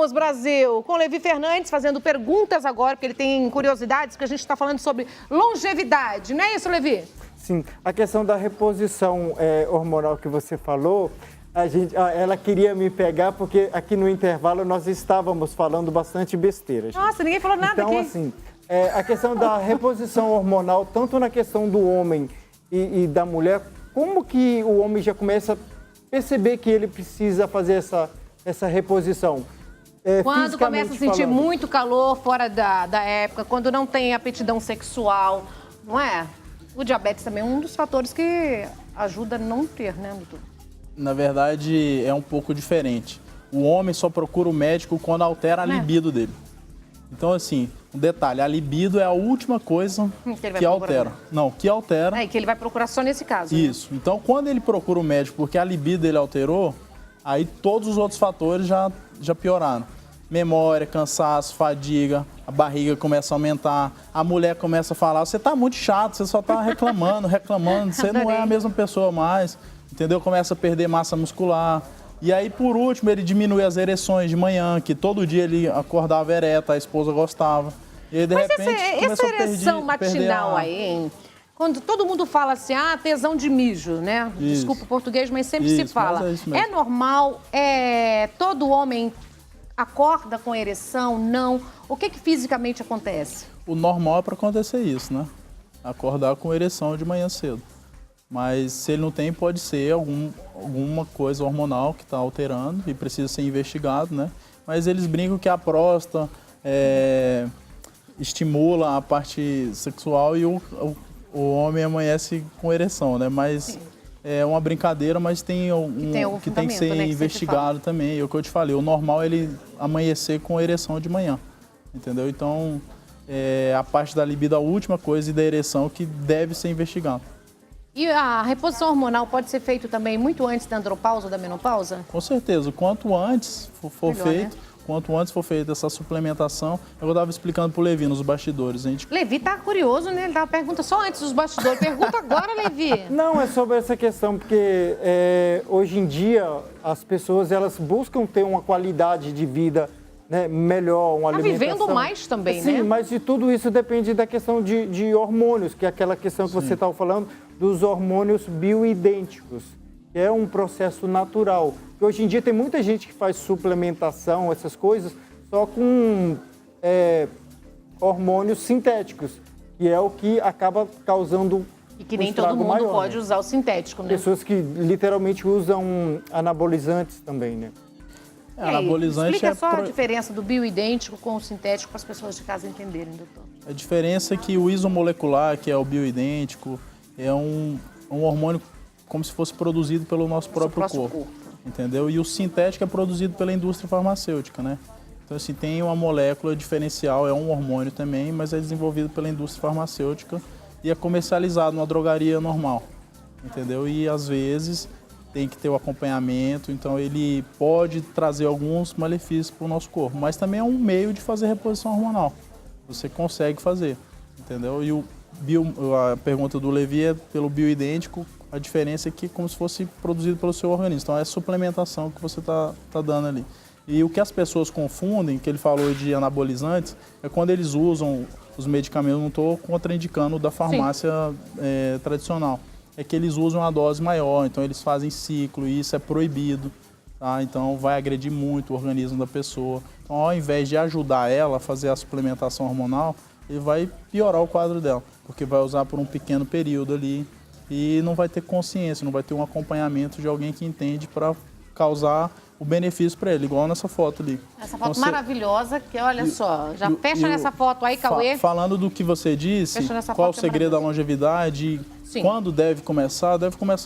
Voltamos, Brasil, com Levi Fernandes fazendo perguntas agora, porque ele tem curiosidades, que a gente está falando sobre longevidade, não é isso, Levi? Sim, a questão da reposição hormonal que você falou, ela queria me pegar porque aqui no intervalo nós estávamos falando bastante besteira. Nossa, ninguém falou nada então, aqui. Então, assim, a questão da reposição hormonal, tanto na questão do homem e da mulher, como que o homem já começa a perceber que ele precisa fazer essa reposição? Quando começa a sentir muito calor fora da época, quando não tem aptidão sexual, não é? O diabetes também é um dos fatores que ajuda a não ter, né, doutor? Na verdade, é um pouco diferente. O homem só procura o médico quando altera a libido dele. Então, assim, um detalhe, a libido é a última coisa que altera. Não, que altera... É, que ele vai procurar só nesse caso. Isso. Né? Então, quando ele procura o médico porque a libido dele alterou, aí todos os outros fatores já pioraram. Memória, cansaço, fadiga, a barriga começa a aumentar, a mulher começa a falar, você tá muito chato, você só tá reclamando, você não é a mesma pessoa mais, entendeu? Começa a perder massa muscular. E aí, por último, ele diminui as ereções de manhã, que todo dia ele acordava ereta, a esposa gostava. E aí, de repente, essa ereção matinal aí, hein? Quando todo mundo fala assim, tesão de mijo, né? Isso. Desculpa o português, mas sempre se fala. É normal? Todo homem acorda com ereção? Não? O que fisicamente acontece? O normal é para acontecer isso, né? Acordar com ereção de manhã cedo. Mas se ele não tem, pode ser alguma coisa hormonal que está alterando e precisa ser investigado, né? Mas eles brincam que a próstata estimula a parte sexual e o homem amanhece com ereção, né? Mas sim, é uma brincadeira, mas tem que tem que ser investigado também. É o que eu te falei, o normal é ele amanhecer com ereção de manhã, entendeu? Então, a parte da libido, a última coisa, e da ereção que deve ser investigado. E a reposição hormonal pode ser feita também muito antes da andropausa ou da menopausa? Com certeza. Quanto antes for feito, né? Quanto antes for feita essa suplementação, eu estava explicando para o Levi nos bastidores. Levi tá curioso, né? Ele dá uma pergunta só antes dos bastidores. Pergunta agora, Levi. Não, é sobre essa questão, porque hoje em dia as pessoas elas buscam ter uma qualidade de vida, né, melhor, uma alimentação. Tá vivendo mais também, sim, né? Sim, mas de tudo isso depende da questão de hormônios, que é aquela questão que você estava falando, dos hormônios bioidênticos, que é um processo natural. E hoje em dia tem muita gente que faz suplementação, essas coisas, só com hormônios sintéticos, que é o que acaba causando e que nem todo mundo maior, pode usar o sintético, né? Pessoas que literalmente usam anabolizantes também, né? Anabolizante explica só a diferença do bioidêntico com o sintético para as pessoas de casa entenderem, doutor. A diferença é que o isomolecular, que é o bioidêntico, é um hormônio como se fosse produzido pelo nosso próprio corpo, entendeu? E o sintético é produzido pela indústria farmacêutica, né? Então, assim, tem uma molécula diferencial, é um hormônio também, mas é desenvolvido pela indústria farmacêutica e é comercializado numa drogaria normal, entendeu? E, às vezes, tem que ter o acompanhamento, então ele pode trazer alguns malefícios para o nosso corpo, mas também é um meio de fazer reposição hormonal. Você consegue fazer, entendeu? E a pergunta do Levi é pelo bioidêntico, a diferença é que é como se fosse produzido pelo seu organismo. Então é suplementação que você tá dando ali. E o que as pessoas confundem, que ele falou de anabolizantes, é quando eles usam os medicamentos, não estou contraindicando o da farmácia tradicional, é que eles usam a dose maior, então eles fazem ciclo e isso é proibido, tá? Então vai agredir muito o organismo da pessoa. Então ao invés de ajudar ela a fazer a suplementação hormonal, ele vai piorar o quadro dela, porque vai usar por um pequeno período ali e não vai ter consciência, não vai ter um acompanhamento de alguém que entende para causar o benefício para ele, igual nessa foto ali. Essa foto maravilhosa, que olha só, já fecha nessa foto aí, Cauê. Falando do que você disse, qual o segredo da longevidade, quando deve começar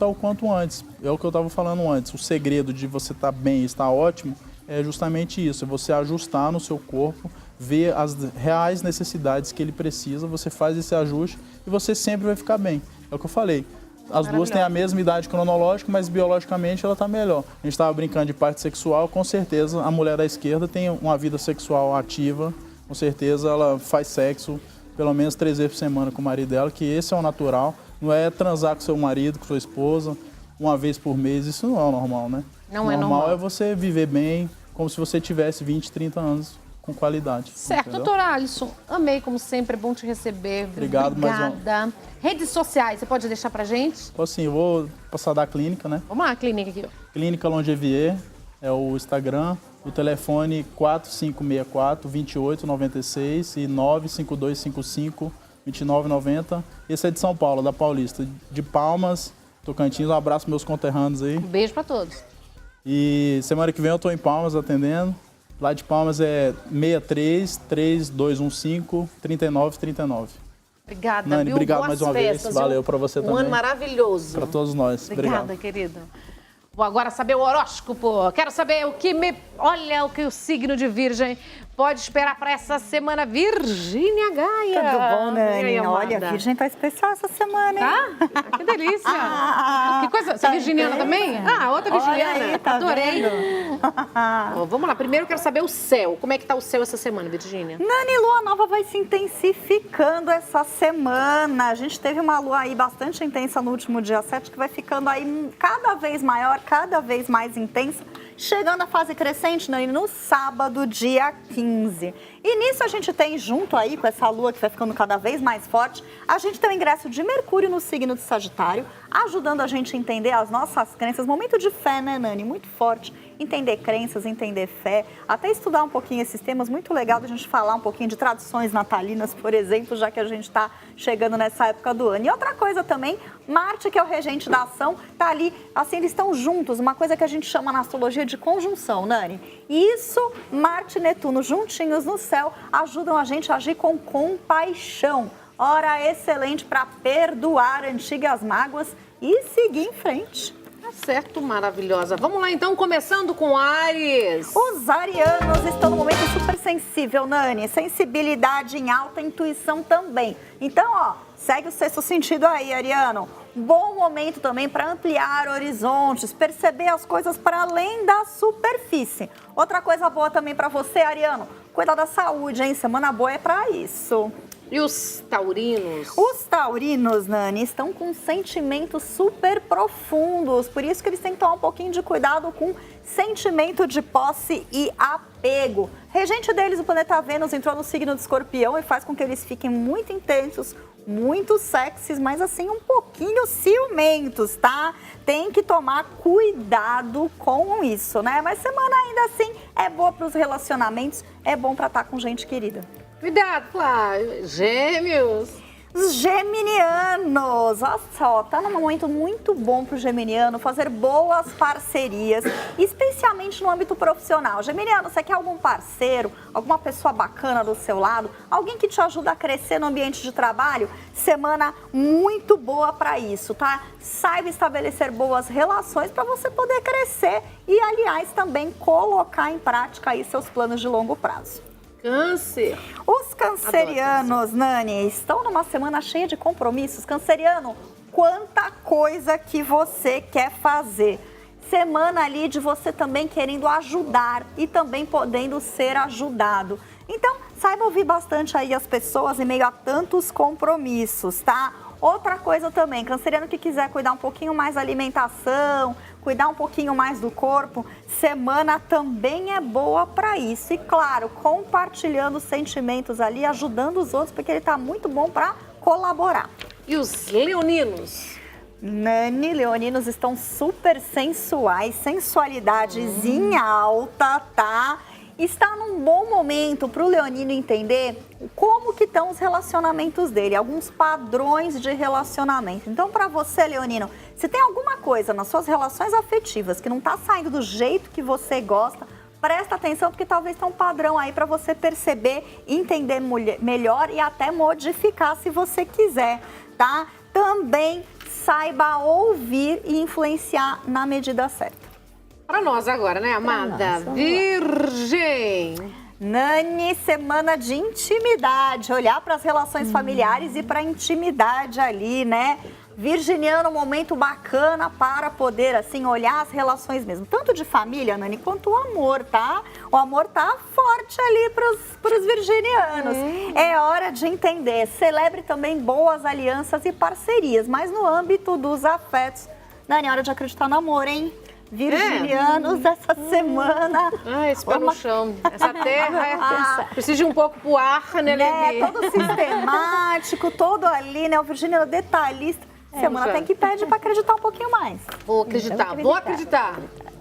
o quanto antes. É o que eu estava falando antes, o segredo de você estar bem, estar ótimo, é justamente isso, é você ajustar no seu corpo, ver as reais necessidades que ele precisa, você faz esse ajuste e você sempre vai ficar bem. É o que eu falei. As duas têm a mesma idade cronológica, mas biologicamente ela está melhor. A gente estava brincando de parte sexual, com certeza a mulher da esquerda tem uma vida sexual ativa, com certeza ela faz sexo pelo menos 3 vezes por semana com o marido dela, que esse é o natural. Não é transar com seu marido, com sua esposa, uma vez por mês, isso não é o normal, né? Não é normal. Normal é você viver bem, como se você tivesse 20, 30 anos com qualidade. Certo, entendeu? doutor Alisson, amei como sempre, é bom te receber. Obrigado, obrigada. Redes sociais, você pode deixar pra gente? Assim, eu vou passar da clínica, né? Vamos lá, a clínica aqui. Clínica Longevier é o Instagram, o telefone 4564-2896 e 95255-2990. Esse é de São Paulo, da Paulista. De Palmas, Tocantins, um abraço meus conterrâneos aí. Um beijo pra todos. E semana que vem eu tô em Palmas atendendo. Lá de Palmas é 63-3215-3939. Obrigada, Nani, viu? obrigado Boas mais uma festas, vez. Valeu para você também. Um ano maravilhoso. Para todos nós. Obrigada, obrigado. querida. Vou agora saber o horóscopo. Quero saber o que Olha o que o signo de Virgem pode esperar para essa semana. Virgínia Gaia. Tudo bom, Nani? Aí, olha, a Virgem tá especial essa semana, hein? Tá? Que delícia. Que coisa. Você é virginiana também? Outra virginiana. Olha aí, tá Adorei. vendo? Vamos lá. Primeiro eu quero saber o céu. Como é que tá o céu essa semana, Virgínia? Nani, lua nova vai se intensificando essa semana. A gente teve uma lua aí bastante intensa no último dia 7, que vai ficando aí cada vez maior, cada vez mais intensa. Chegando à fase crescente, Nani, no sábado, dia 15. E nisso a gente tem, junto aí com essa lua que vai ficando cada vez mais forte, a gente tem o ingresso de Mercúrio no signo de Sagitário, ajudando a gente a entender as nossas crenças. Momento de fé, né, Nani? Muito forte. Entender crenças, entender fé, até estudar um pouquinho esses temas. Muito legal da gente falar um pouquinho de tradições natalinas, por exemplo, já que a gente está chegando nessa época do ano. E outra coisa também, Marte, que é o regente da ação, tá ali, assim, eles estão juntos, uma coisa que a gente chama na astrologia de conjunção, Nani. E isso, Marte e Netuno juntinhos no céu, ajudam a gente a agir com compaixão. Hora excelente para perdoar antigas mágoas e seguir em frente. Tá certo, maravilhosa. Vamos lá então, começando com Áries. Os arianos estão no momento super sensível, Nani. Sensibilidade em alta, intuição também. Então, segue o sexto sentido aí, ariano. Bom momento também para ampliar horizontes, perceber as coisas para além da superfície. Outra coisa boa também para você, ariano, cuidar da saúde, hein? Semana boa é para isso. E os taurinos? Os taurinos, Nani, estão com sentimentos super profundos, por isso que eles têm que tomar um pouquinho de cuidado com sentimento de posse e apego. Regente deles, o planeta Vênus, entrou no signo de Escorpião e faz com que eles fiquem muito intensos, muito sexys, mas assim um pouquinho ciumentos, tá? Tem que tomar cuidado com isso, né? Mas semana ainda assim é boa para os relacionamentos, é bom para estar com gente querida. Cuidado, claro. Gêmeos. Os geminianos, olha só, tá num momento muito bom pro geminiano fazer boas parcerias, especialmente no âmbito profissional. Geminiano, você quer algum parceiro, alguma pessoa bacana do seu lado, alguém que te ajuda a crescer no ambiente de trabalho? Semana muito boa para isso, tá? Saiba estabelecer boas relações para você poder crescer e, aliás, também colocar em prática aí seus planos de longo prazo. Câncer. Os cancerianos, Nani, estão numa semana cheia de compromissos. Canceriano, quanta coisa que você quer fazer. Semana ali de você também querendo ajudar e também podendo ser ajudado. Então, saiba ouvir bastante aí as pessoas em meio a tantos compromissos, tá? Outra coisa também, canceriano que quiser cuidar um pouquinho mais da alimentação, cuidar um pouquinho mais do corpo, semana também é boa para isso. E claro, compartilhando sentimentos ali, ajudando os outros, porque ele tá muito bom para colaborar. E os leoninos? Nani, leoninos estão super sensuais, sensualidades em alta, tá? Está num bom momento para o leonino entender como que estão os relacionamentos dele, alguns padrões de relacionamento. Então, para você, leonino, se tem alguma coisa nas suas relações afetivas que não está saindo do jeito que você gosta, presta atenção, porque talvez tenha um padrão aí para você perceber, entender melhor e até modificar se você quiser, tá? Também saiba ouvir e influenciar na medida certa. Para nós agora, né, amada? Virgem. Nani, semana de intimidade, olhar para as relações familiares e para a intimidade ali, né? Virginiano, momento bacana para poder, assim, olhar as relações mesmo, tanto de família, Nani, quanto o amor, tá? O amor tá forte ali pros virginianos. É hora de entender. Celebre também boas alianças e parcerias, mas no âmbito dos afetos. Nani, é hora de acreditar no amor, hein? virginianos essa semana. Esse pé no chão. Essa terra precisa de um pouco pro ar, né, Levi? Todo sistemático, todo ali, né? O virginiano detalhista. Semana tem que pedir para acreditar um pouquinho mais. Vou acreditar.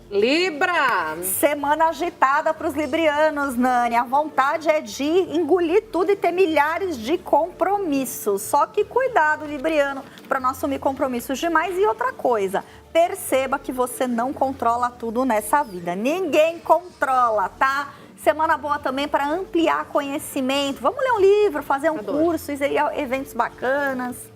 Libra! Semana agitada para os librianos, Nani. A vontade é de engolir tudo e ter milhares de compromissos. Só que cuidado, libriano, para não assumir compromissos demais. E outra coisa, perceba que você não controla tudo nessa vida. Ninguém controla, tá? Semana boa também para ampliar conhecimento. Vamos ler um livro, fazer um curso, eventos bacanas.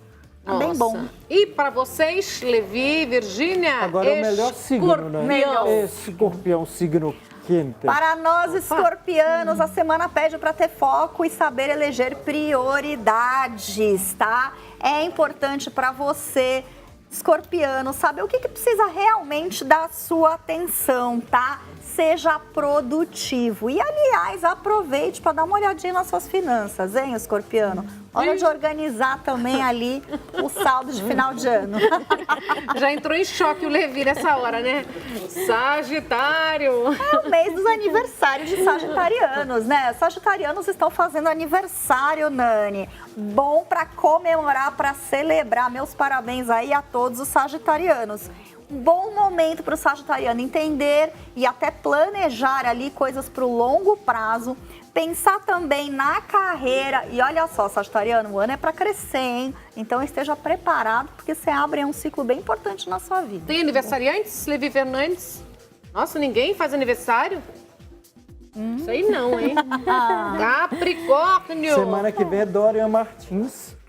Bem bom. E para vocês, Levi, Virgínia? Agora é o melhor signo, né? Escorpião, signo quente. Para nós, escorpianos, a semana pede para ter foco e saber eleger prioridades, tá? É importante para você, escorpiano, saber o que precisa realmente da sua atenção, tá? Seja produtivo. E, aliás, aproveite para dar uma olhadinha nas suas finanças, hein, escorpiano? Hora de organizar também ali o saldo de final de ano. Já entrou em choque o Levi nessa hora, né? Sagitário. É o mês dos aniversários de sagitarianos, né? Sagitarianos estão fazendo aniversário, Nani. Bom para comemorar, para celebrar. Meus parabéns aí a todos os sagitarianos. Bom momento para o sagitariano entender e até planejar ali coisas para o longo prazo, pensar também na carreira. E olha só, sagitariano, o ano é para crescer, hein? Então esteja preparado, porque você abre um ciclo bem importante na sua vida. Tem aniversariantes, Levi Fernandes? Nossa, ninguém faz aniversário? Isso aí não, hein? Capricórnio. Semana que vem é Dorian Martins.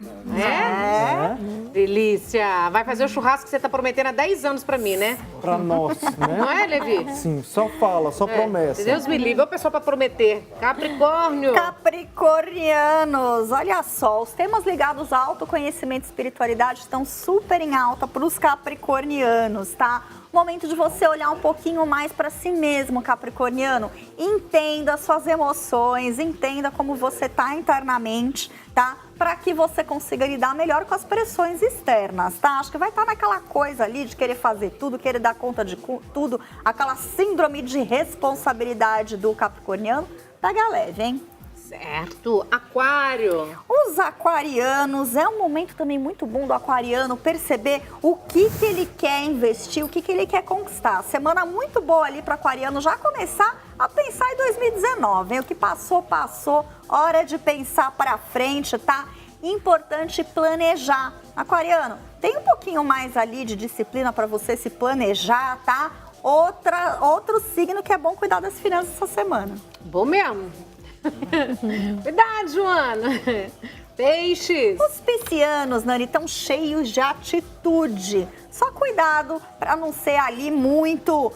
Delícia. Vai fazer o churrasco que você tá prometendo há 10 anos pra mim, né? Pra nós, né? Não é, Levi? Sim, só fala, só promessa. Deus me livre, é o pessoal pra prometer. Capricórnio. Capricornianos, olha só, os temas ligados ao autoconhecimento e espiritualidade estão super em alta para os capricornianos, tá? Momento de você olhar um pouquinho mais para si mesmo, capricorniano. Entenda suas emoções, entenda como você tá internamente, tá? Para que você consiga lidar melhor com as pressões externas, tá? Acho que vai estar naquela coisa ali de querer fazer tudo, querer dar conta de tudo, aquela síndrome de responsabilidade do capricorniano. Pega leve, hein? Certo. Aquário. Os aquarianos, é um momento também muito bom do aquariano perceber o que ele quer investir, o que ele quer conquistar. Semana muito boa ali para o aquariano já começar a pensar em 2019, hein? O que passou, passou. Hora de pensar para frente, tá? Importante planejar. Aquariano, tem um pouquinho mais ali de disciplina para você se planejar, tá? Outro signo que é bom cuidar das finanças essa semana. Bom mesmo. Cuidado, Joana. Peixes. Os piscianos, Nani, estão cheios de atitude. Só cuidado para não ser ali muito,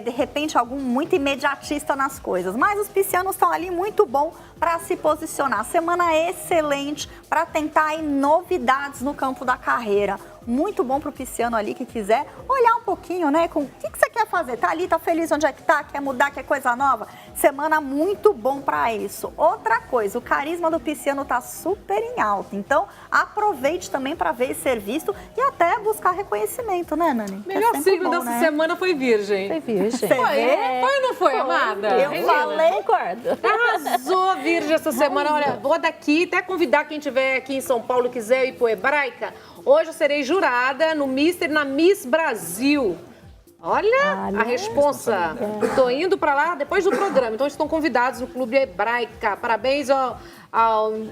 de repente, muito imediatista nas coisas. Mas os piscianos estão ali muito bom para se posicionar. Semana excelente para tentar aí novidades no campo da carreira. Muito bom para o pisciano ali que quiser olhar um pouquinho, né? Com o que você quer fazer? Tá ali, tá feliz onde é que tá? Quer mudar, quer coisa nova? Semana muito bom para isso. Outra coisa, o carisma do pisciano tá super em alta. Então, aproveite também para ver e ser visto e até buscar reconhecimento, né, Nani? Melhor signo dessa semana foi Virgem. Foi Virgem. Foi ou não foi, amada? Eu falei, concordo. Arrasou, Virgem, essa semana. Olha, vou daqui até convidar quem estiver aqui em São Paulo e quiser ir pro Hebraica. Hoje eu serei jurada no Mister e na Miss Brasil. Olha a responsa. Tô indo para lá depois do programa. Então estão convidados no Clube Hebraica. Parabéns ao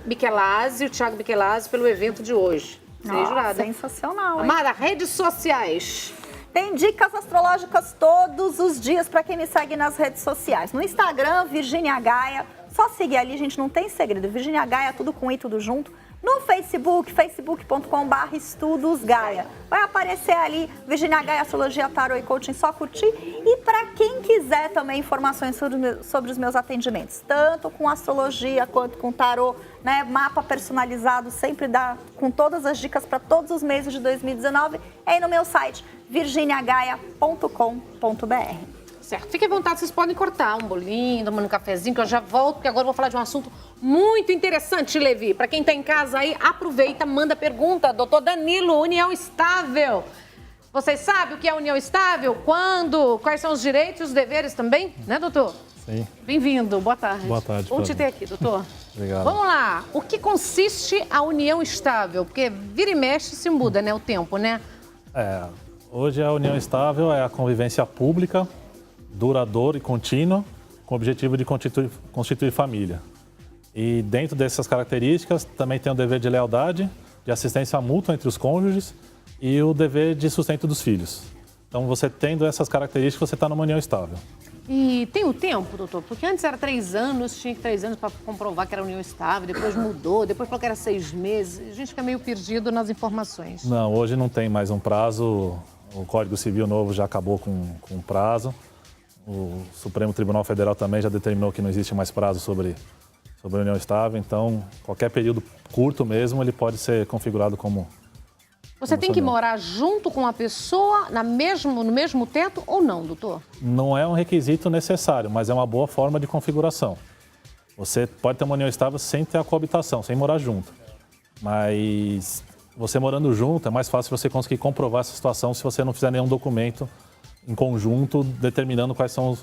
Michelazzi, o Thiago Michelazzi, pelo evento de hoje. Serei jurada. Sensacional, hein? Amada, redes sociais. Tem dicas astrológicas todos os dias para quem me segue nas redes sociais. No Instagram, Virgínia Gaia. Só seguir ali, gente, não tem segredo. Virgínia Gaia, tudo com i, tudo junto. No Facebook, facebook.com/estudosgaia. Vai aparecer ali, Virgínia Gaia, Astrologia, Tarot e Coaching, só curtir. E para quem quiser também informações sobre os meus atendimentos, tanto com astrologia quanto com tarot, né? Mapa personalizado, sempre dá com todas as dicas para todos os meses de 2019, é aí no meu site, virginiagaia.com.br. Certo, fiquem à vontade, vocês podem cortar um bolinho, tomar um cafezinho, que eu já volto, porque agora eu vou falar de um assunto muito interessante, Levi. Para quem tá em casa aí, aproveita, manda pergunta. Doutor Danilo, União Estável. Vocês sabem o que é união estável? Quando? Quais são os direitos e os deveres também? Né, doutor? Sim. Bem-vindo, boa tarde. Boa tarde. Bom te ter aqui, doutor. Obrigado. Vamos lá. O que consiste a união estável? Porque vira e mexe se muda, né, o tempo, né? Hoje a união estável é a convivência pública, duradoura e contínua, com o objetivo de constituir família. E dentro dessas características também tem o dever de lealdade, de assistência mútua entre os cônjuges e o dever de sustento dos filhos. Então, você tendo essas características, você está numa união estável. E tem o tempo, doutor? Porque antes era 3 anos, tinha que 3 anos para comprovar que era união estável, depois mudou, depois falou que era 6 meses. A gente fica meio perdido nas informações. Não, hoje não tem mais um prazo. O Código Civil novo já acabou com prazo. O Supremo Tribunal Federal também já determinou que não existe mais prazo sobre a união estável. Então, qualquer período curto mesmo, ele pode ser configurado como... Você tem que morar junto com a pessoa no mesmo teto ou não, doutor? Não é um requisito necessário, mas é uma boa forma de configuração. Você pode ter uma união estável sem ter a coabitação, sem morar junto. Mas você morando junto, é mais fácil você conseguir comprovar essa situação se você não fizer nenhum documento em conjunto determinando quais são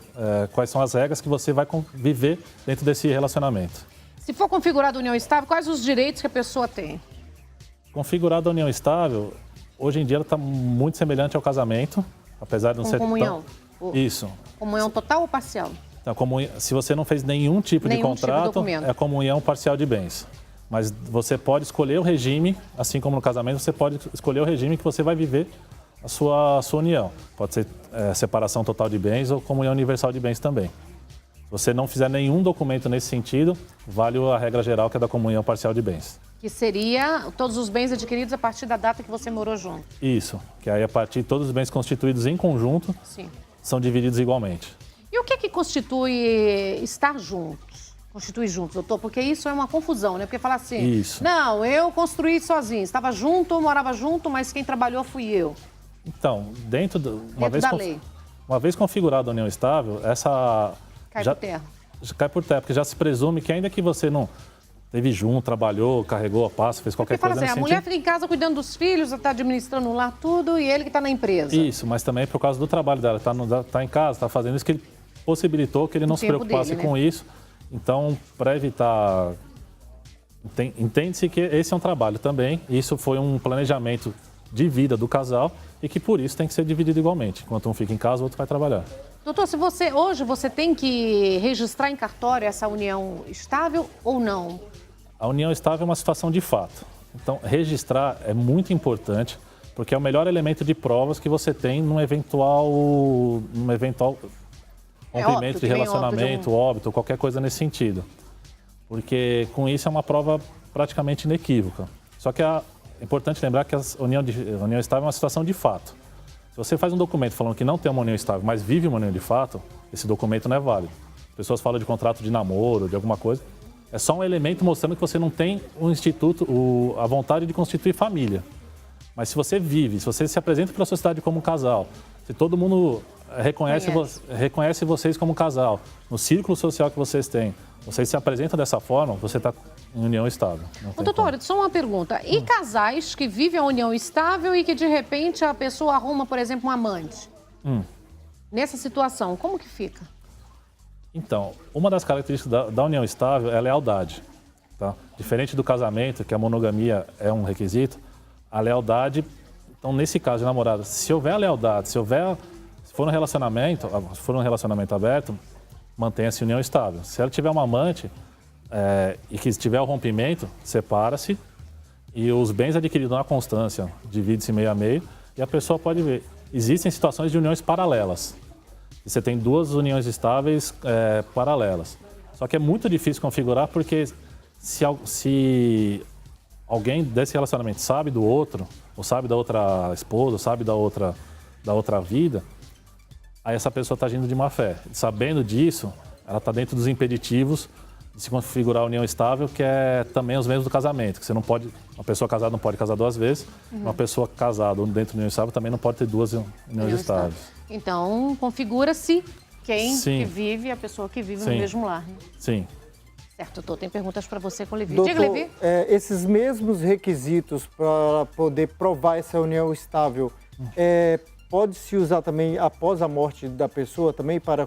as regras que você vai viver dentro desse relacionamento. Se for configurada a união estável, quais os direitos que a pessoa tem? Configurada a união estável, hoje em dia ela está muito semelhante ao casamento, apesar de não ser comunhão? Isso. Comunhão total ou parcial? Então, se você não fez nenhum tipo de contrato, é comunhão parcial de bens. Mas você pode escolher o regime, assim como no casamento, você pode escolher o regime que você vai viver a sua união. Pode ser separação total de bens ou comunhão universal de bens também. Se você não fizer nenhum documento nesse sentido, vale a regra geral que é da comunhão parcial de bens. Que seria todos os bens adquiridos a partir da data que você morou junto. Isso, que aí a partir de todos os bens constituídos em conjunto, sim, são divididos igualmente. E o que constitui estar juntos? Constitui juntos, doutor? Porque isso é uma confusão, né? Porque falar assim, isso. Não, eu construí sozinho, estava junto, morava junto, mas quem trabalhou fui eu. Então, lei. Uma vez configurada a união estável, essa... Cai por terra. Cai por terra, porque já se presume que ainda que você não teve junto, trabalhou, carregou a pasta, fez qualquer coisa assim, a mulher fica em casa cuidando dos filhos, está administrando lá tudo e ele que está na empresa. Isso, mas também é por causa do trabalho dela. Está em casa, está fazendo isso que ele possibilitou que ele não se preocupasse com isso. Então, para evitar... Entende-se que esse é um trabalho também. Isso foi um planejamento de vida do casal e que por isso tem que ser dividido igualmente. Enquanto um fica em casa, o outro vai trabalhar. Doutor, hoje você tem que registrar em cartório essa união estável ou não? A união estável é uma situação de fato. Então, registrar é muito importante, porque é o melhor elemento de provas que você tem num eventual rompimento de relacionamento, óbito, qualquer coisa nesse sentido. Porque com isso é uma prova praticamente inequívoca. Só que é importante lembrar que a união estável é uma situação de fato. Se você faz um documento falando que não tem uma união estável, mas vive uma união de fato, esse documento não é válido. As pessoas falam de contrato de namoro, de alguma coisa. É só um elemento mostrando que você não tem a vontade de constituir família. Mas se você vive, se você se apresenta para a sociedade como um casal, se todo mundo reconhece vocês como um casal, no círculo social que vocês têm, vocês se apresentam dessa forma, você está em união estável. Doutor, só uma pergunta. E casais que vivem a união estável e que, de repente, a pessoa arruma, por exemplo, um amante? Nessa situação, como que fica? Então, uma das características da união estável é a lealdade. Tá? Diferente do casamento, que a monogamia é um requisito, a lealdade... Então, nesse caso de namorada, se houver a lealdade, se for um relacionamento aberto, mantenha-se união estável. Se ela tiver uma amante e que tiver o rompimento, separa-se e os bens adquiridos na constância divide-se meio a meio e a pessoa pode ver. Existem situações de uniões paralelas. Você tem 2 uniões estáveis paralelas. Só que é muito difícil configurar porque se alguém desse relacionamento sabe do outro, ou sabe da outra esposa, ou sabe da outra vida, aí essa pessoa está agindo de má fé. Sabendo disso, ela está dentro dos impeditivos de se configurar a união estável, que é também os mesmos do casamento. Que você não pode, uma pessoa casada não pode casar 2 vezes, uma pessoa casada dentro da união estável também não pode ter 2 uniões estáveis. Então, configura-se quem que vive, a pessoa que vive no mesmo lar. Né? Sim. Certo, doutor. Tem perguntas para você com o Levi. Doutor, diga, Levi. Esses mesmos requisitos para poder provar essa união estável Pode-se usar também após a morte da pessoa também para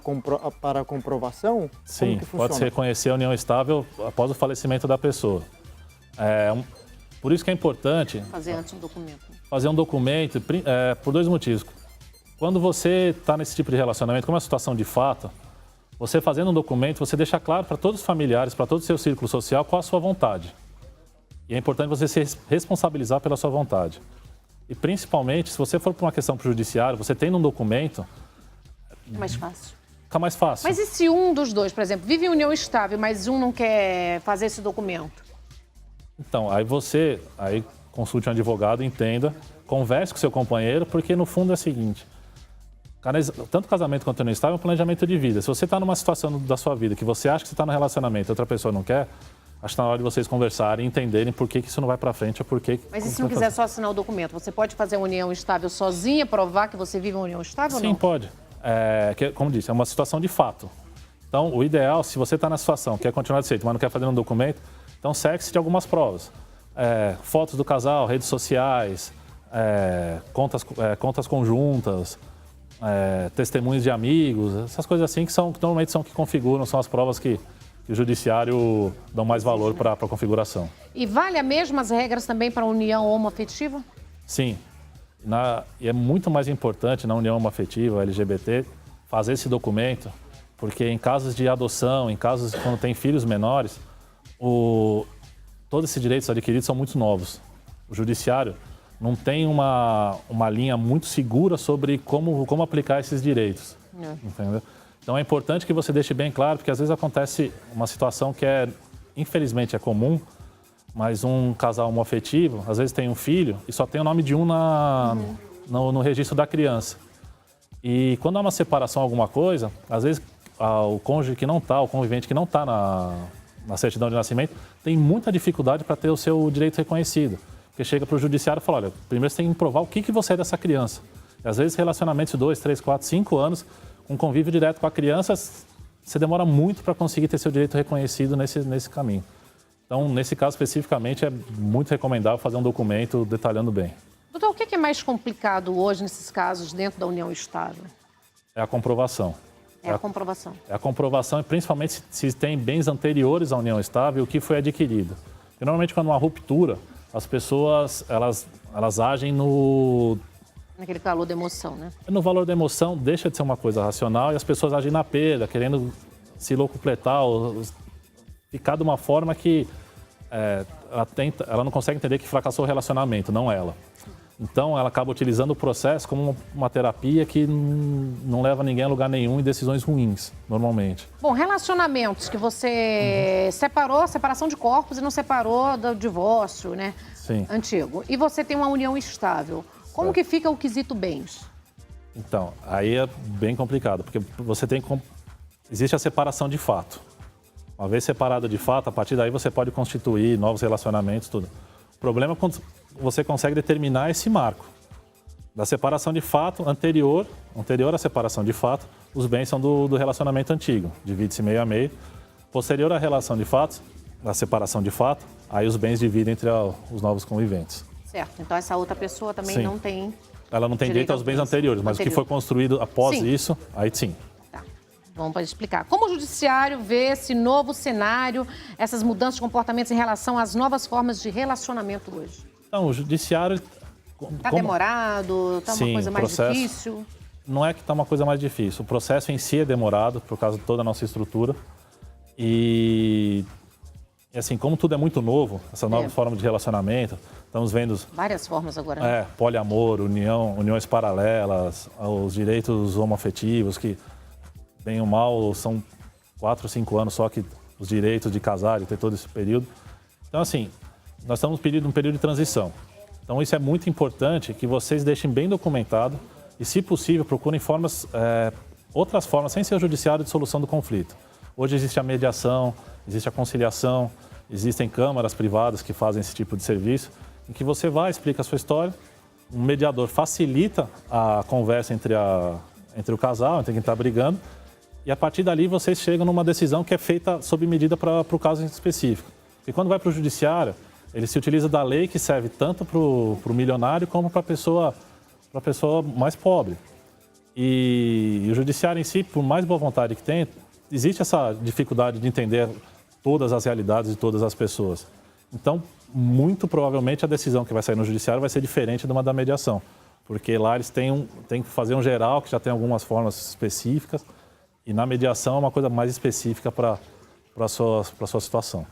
comprovação? Sim, pode-se reconhecer a união estável após o falecimento da pessoa. Por isso que é importante... Fazer antes um documento. Fazer um documento por 2 motivos. Quando você está nesse tipo de relacionamento, como é uma situação de fato, você fazendo um documento, você deixa claro para todos os familiares, para todo o seu círculo social, qual a sua vontade. E é importante você se responsabilizar pela sua vontade. E principalmente, se você for para uma questão para o judiciário, você tendo um documento... É mais fácil. Fica mais fácil. Mas e se um dos dois, por exemplo, vive em união estável, mas um não quer fazer esse documento? Então, aí consulte um advogado, entenda, converse com seu companheiro, porque no fundo é o seguinte, tanto casamento quanto união estável é um planejamento de vida. Se você está numa situação da sua vida que você acha que você está no relacionamento e outra pessoa não quer, acho que está na hora de vocês conversarem e entenderem por que isso não vai para frente ou por que... Mas e se não quiser só assinar o documento? Você pode fazer uma união estável sozinha, provar que você vive uma união estável ou não? Sim, pode. Como disse, é uma situação de fato. Então, o ideal, se você está na situação, quer continuar de jeito, mas não quer fazer um documento, então segue-se de algumas provas. Fotos do casal, redes sociais, contas conjuntas, testemunhos de amigos, essas coisas assim que normalmente são que configuram, são as provas que o judiciário dão mais valor para a configuração. E vale as mesmas regras também para a união homoafetiva? Sim. E é muito mais importante na união homoafetiva, LGBT, fazer esse documento, porque em casos de adoção, em casos quando tem filhos menores, todos esses direitos adquiridos são muito novos. O judiciário não tem uma linha muito segura sobre como aplicar esses direitos. Entendeu? Então é importante que você deixe bem claro, porque às vezes acontece uma situação que infelizmente é comum, mas um casal homoafetivo, às vezes tem um filho e só tem o nome de um no registro da criança. E quando há uma separação, alguma coisa, às vezes o cônjuge que não está, o convivente que não está na certidão de nascimento, tem muita dificuldade para ter o seu direito reconhecido. Porque chega para o judiciário e fala, olha, primeiro você tem que provar o que você é dessa criança. E às vezes relacionamentos de 2, 3, 4, 5 anos, com convívio direto com a criança, você demora muito para conseguir ter seu direito reconhecido nesse caminho. Então, nesse caso especificamente, é muito recomendável fazer um documento detalhando bem. Doutor, o que é mais complicado hoje nesses casos dentro da união estável? É a comprovação. É a comprovação. É a comprovação, principalmente se tem bens anteriores à união estável, o que foi adquirido. Porque, normalmente, quando há uma ruptura, as pessoas elas agem naquele calor da emoção, né? No valor da emoção, deixa de ser uma coisa racional e as pessoas agem na perda, querendo se locupletar ou ficar de uma forma que ela não consegue entender que fracassou o relacionamento, não ela. Então, ela acaba utilizando o processo como uma terapia que não leva ninguém a lugar nenhum e decisões ruins, normalmente. Bom, relacionamentos que você separou, separação de corpos e não separou do divórcio, né? Sim. Antigo. E você tem uma união estável. Como que fica o quesito bens? Então, aí é bem complicado, porque você tem existe a separação de fato. Uma vez separada de fato, a partir daí você pode constituir novos relacionamentos, tudo. O problema é quando você consegue determinar esse marco. Da separação de fato, anterior à separação de fato, os bens são do relacionamento antigo, divide-se meio a meio. Posterior à relação de fato, da separação de fato, aí os bens dividem entre os novos conviventes. Certo, então essa outra pessoa também Sim. não tem... Ela não tem direito aos bens anteriores, mas o que foi construído após sim. isso, aí sim. Tá, vamos para explicar. Como o judiciário vê esse novo cenário, essas mudanças de comportamentos em relação às novas formas de relacionamento hoje? Então, o judiciário... Está demorado? Está uma coisa mais difícil? Não é que está uma coisa mais difícil. O processo em si é demorado, por causa de toda a nossa estrutura. E assim, como tudo é muito novo, essa nova forma de relacionamento, estamos vendo... Várias formas agora. Né? Poliamor, uniões paralelas, os direitos homoafetivos, que, bem ou mal, são 4 ou 5 anos só que os direitos de casar, de ter todo esse período. Então, assim, nós estamos num período de transição. Então, isso é muito importante que vocês deixem bem documentado e, se possível, procurem outras formas, sem ser o judiciário, de solução do conflito. Hoje existe a mediação, existe a conciliação, existem câmaras privadas que fazem esse tipo de serviço, em que você vai, explica a sua história, um mediador facilita a conversa entre o casal, entre quem está brigando, e a partir dali vocês chegam numa decisão que é feita sob medida para o caso específico. E quando vai para o judiciário, ele se utiliza da lei que serve tanto para o milionário como para a pessoa para a pessoa mais pobre. E o judiciário em si, por mais boa vontade que tem, existe essa dificuldade de entender todas as realidades de todas as pessoas. Então, muito provavelmente a decisão que vai sair no judiciário vai ser diferente de uma da mediação, porque lá eles têm que fazer um geral que já tem algumas formas específicas e na mediação é uma coisa mais específica para a sua situação.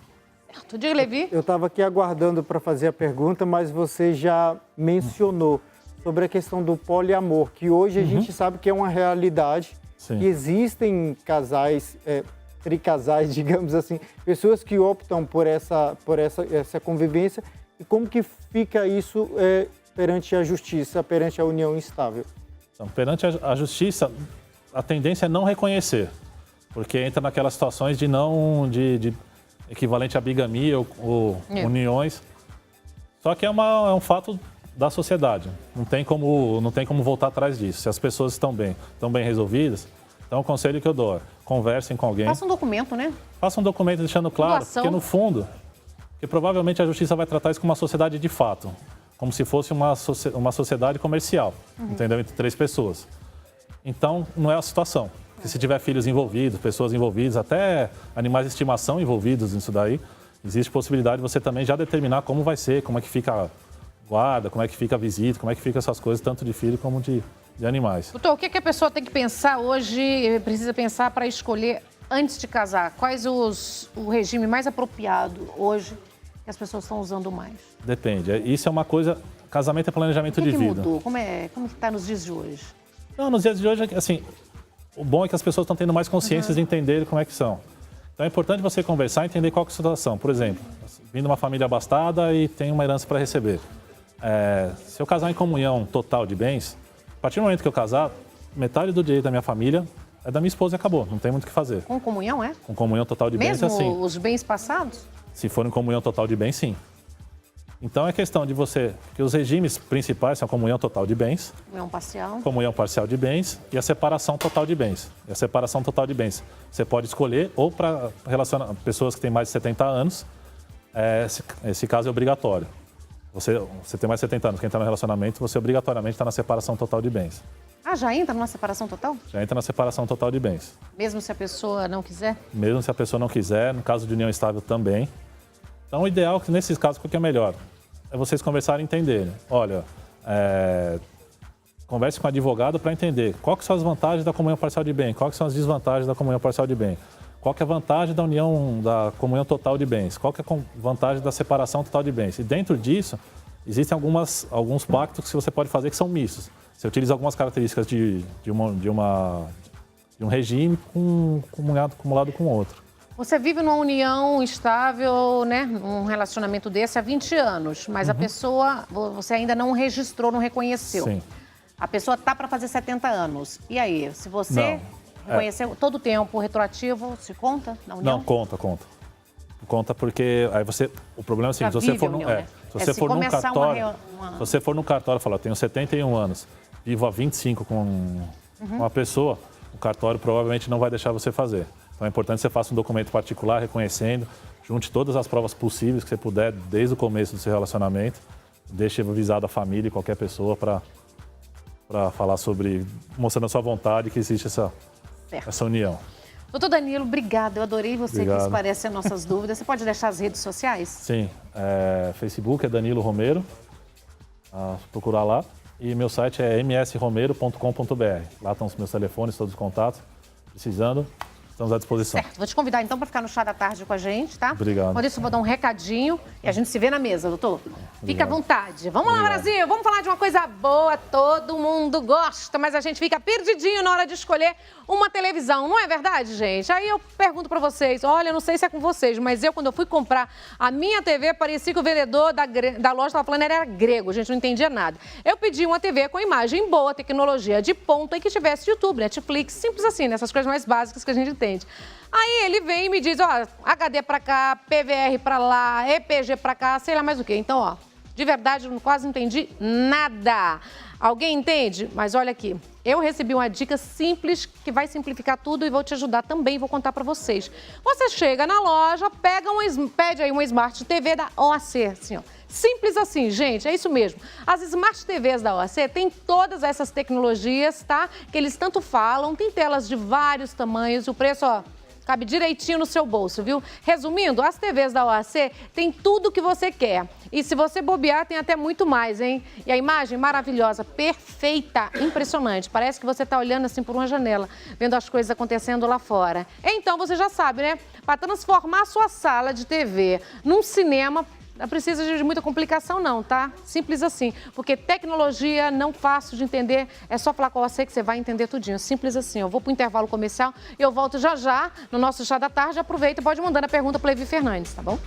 Diga, Levi. Eu estava aqui aguardando para fazer a pergunta, mas você já mencionou sobre a questão do poliamor, que hoje a gente sabe que é uma realidade. Sim. E existem casais, tricasais, digamos assim, pessoas que optam por essa convivência. E como que fica isso perante a justiça, perante a união estável? Então, perante a justiça, a tendência é não reconhecer, porque entra naquelas situações de equivalente à bigamia ou uniões. Só que é um fato da sociedade. Não tem como voltar atrás disso. Se as pessoas estão bem resolvidas, então o conselho que eu dou é conversem com alguém. Faça um documento, né? Faça um documento deixando claro, porque no fundo, que provavelmente a justiça vai tratar isso como uma sociedade de fato, como se fosse uma sociedade comercial, entendeu? Entre 3 pessoas. Então, não é a situação. Porque se tiver filhos envolvidos, pessoas envolvidas, até animais de estimação envolvidos nisso daí, existe possibilidade de você também já determinar como vai ser, como é que fica a guarda, como é que fica a visita, como é que fica essas coisas, tanto de filho como de animais. Doutor, o que a pessoa tem que pensar hoje, precisa pensar para escolher antes de casar? Quais o regime mais apropriado hoje que as pessoas estão usando mais? Depende. Isso é uma coisa... Casamento é planejamento de vida. O que mudou? Como que está nos dias de hoje? Não, nos dias de hoje, assim, o bom é que as pessoas estão tendo mais consciência de entender como é que são. Então é importante você conversar e entender qual que é a situação. Por exemplo, vindo de uma família abastada e tem uma herança para receber. Se eu casar em comunhão total de bens, a partir do momento que eu casar, metade do direito da minha família é da minha esposa e acabou. Não tem muito o que fazer. Com comunhão, é? Com comunhão total de bens, é assim. Mesmo os bens passados? Se for em comunhão total de bens, sim. Então é questão de você... que os regimes principais são a comunhão total de bens, comunhão parcial de bens e a separação total de bens. E a separação total de bens, você pode escolher ou para relacionar pessoas que têm mais de 70 anos, esse caso é obrigatório. Você tem mais de 70 anos, quem está no relacionamento, você obrigatoriamente está na separação total de bens. Ah, já entra numa separação total? Já entra na separação total de bens. Mesmo se a pessoa não quiser? Mesmo se a pessoa não quiser, no caso de união estável também. Então, o ideal, que nesses casos, o que é melhor? É vocês conversarem e entenderem. Olha, converse com o advogado para entender quais são as vantagens da comunhão parcial de bem, quais são as desvantagens da comunhão parcial de bem, qual que é a vantagem da comunhão total de bens, qual que é a vantagem da separação total de bens. E dentro disso, existem alguns pactos que você pode fazer que são mistos. Você utiliza algumas características de um regime acumulado com outro. Você vive numa união estável, né? Um relacionamento desse há 20 anos, mas a pessoa, você ainda não registrou, não reconheceu. Sim. A pessoa tá para fazer 70 anos. E aí, se você reconheceu todo o tempo retroativo, se conta na união? Não, conta. Conta porque aí o problema é assim, se você for num cartório, se você for num cartório e falar, eu tenho 71 anos, vivo há 25 com uma pessoa, o cartório provavelmente não vai deixar você fazer. Então é importante que você faça um documento particular reconhecendo, junte todas as provas possíveis que você puder desde o começo do seu relacionamento, deixe avisado a família e qualquer pessoa para falar sobre, mostrando a sua vontade que existe essa união. Doutor Danilo, obrigado. Eu adorei você que esclarece as nossas dúvidas. Você pode deixar as redes sociais? Sim. Facebook é Danilo Romero, procurar lá. E meu site é msromero.com.br. Lá estão os meus telefones, todos os contatos. Precisando, estamos à disposição. Certo. Vou te convidar então para ficar no chá da tarde com a gente, tá? Obrigado. Quando isso, eu vou dar um recadinho e a gente se vê na mesa, doutor. Fica à vontade. Vamos lá, Brasil. Vamos falar de uma coisa boa. Todo mundo gosta, mas a gente fica perdidinho na hora de escolher uma televisão. Não é verdade, gente? Aí eu pergunto para vocês. Olha, eu não sei se é com vocês, mas quando eu fui comprar a minha TV, parecia que o vendedor da loja estava falando era grego. Gente, não entendia nada. Eu pedi uma TV com imagem boa, tecnologia de ponta e que tivesse YouTube, Netflix, simples assim, nessas coisas mais básicas que a gente entende. Aí ele vem e me diz, HD pra cá, PVR pra lá, EPG pra cá, sei lá mais o quê. Então, de verdade, eu quase não entendi nada. Alguém entende? Mas olha aqui, Eu recebi uma dica simples que vai simplificar tudo e vou te ajudar também, vou contar para vocês. Você chega na loja, pede aí uma Smart TV da OAC, assim, ó. Simples assim, gente, é isso mesmo. As Smart TVs da OAC têm todas essas tecnologias, tá? Que eles tanto falam, tem telas de vários tamanhos, o preço, ó, cabe direitinho no seu bolso, viu? Resumindo, as TVs da OAC tem tudo o que você quer. E se você bobear, tem até muito mais, hein? E a imagem maravilhosa, perfeita, impressionante. Parece que você está olhando assim por uma janela, vendo as coisas acontecendo lá fora. Então, você já sabe, né? Para transformar a sua sala de TV num cinema, não precisa de muita complicação não, tá? Simples assim, porque tecnologia não fácil de entender, é só falar com você que você vai entender tudinho, simples assim. Eu vou pro intervalo comercial e eu volto já já no nosso Chá da Tarde. Aproveita e pode mandar a pergunta para o Levi Fernandes, tá bom?